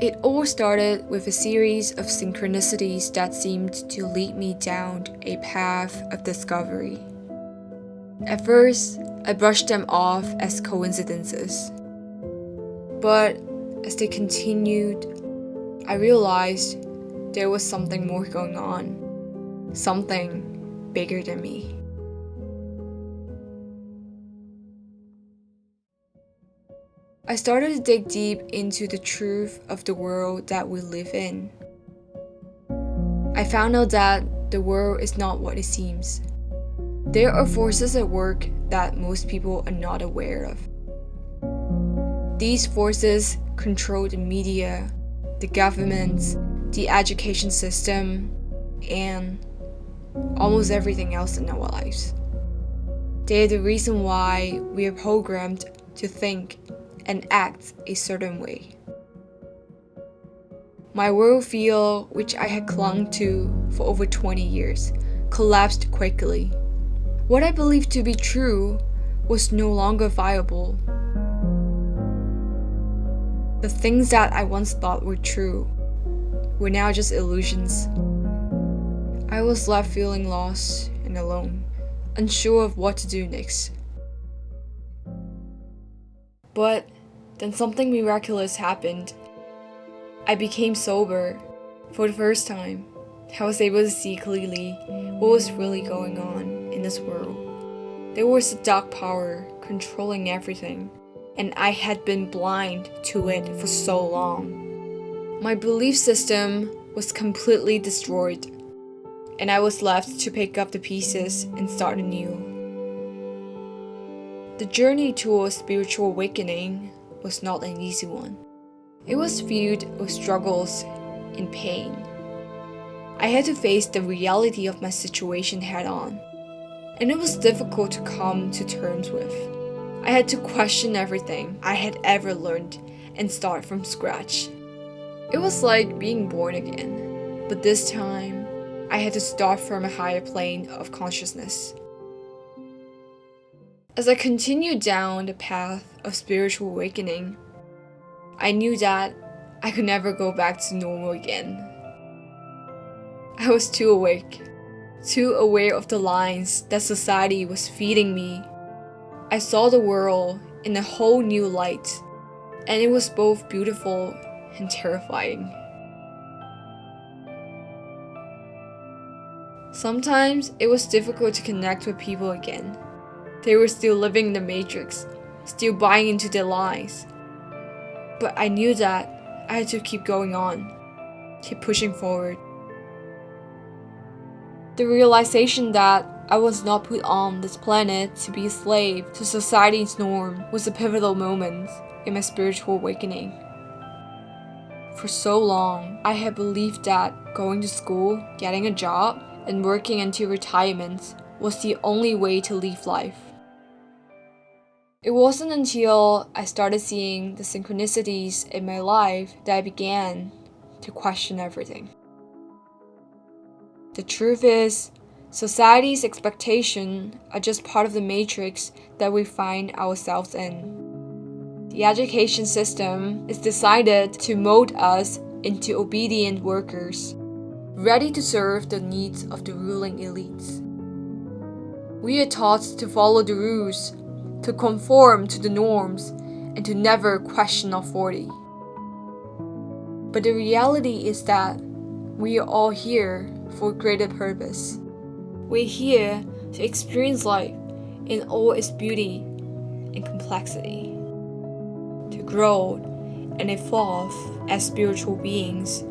It all started with a series of synchronicities that seemed to lead me down a path of discovery. At first, I brushed them off as coincidences. But as they continued, I realized there was something more going on, something bigger than me. I started to dig deep into the truth of the world that we live in. I found out that the world is not what it seems. There are forces at work that most people are not aware of. These forces control the media, the governments, the education system, and almost everything else in our lives. They are the reason why we are programmed to think and act a certain way. My worldview, which I had clung to for over 20 years, collapsed quickly. What I believed to be true was no longer viable. The things that I once thought were true were now just illusions. I was left feeling lost and alone, unsure of what to do next. But then something miraculous happened. I became sober. For the first time, I was able to see clearly what was really going on in this world. There was a dark power controlling everything, and I had been blind to it for so long. My belief system was completely destroyed, and I was left to pick up the pieces and start anew. The journey towards spiritual awakening was not an easy one. It was filled with struggles and pain. I had to face the reality of my situation head on, and it was difficult to come to terms with. I had to question everything I had ever learned and start from scratch. It was like being born again, but this time, I had to start from a higher plane of consciousness. As I continued down the path of spiritual awakening, I knew that I could never go back to normal again. I was too awake, too aware of the lines that society was feeding me. I saw the world in a whole new light, and it was both beautiful and terrifying. Sometimes it was difficult to connect with people again. They were still living in the matrix, still buying into their lies. But I knew that I had to keep going on, keep pushing forward. The realization that I was not put on this planet to be a slave to society's norm was a pivotal moment in my spiritual awakening. For so long, I had believed that going to school, getting a job, and working until retirement was the only way to live life. It wasn't until I started seeing the synchronicities in my life that I began to question everything. The truth is, society's expectations are just part of the matrix that we find ourselves in. The education system is designed to mold us into obedient workers, ready to serve the needs of the ruling elites. We are taught to follow the rules, to conform to the norms, and to never question authority. But the reality is that we are all here for a greater purpose. We're here to experience life in all its beauty and complexity, to grow and evolve as spiritual beings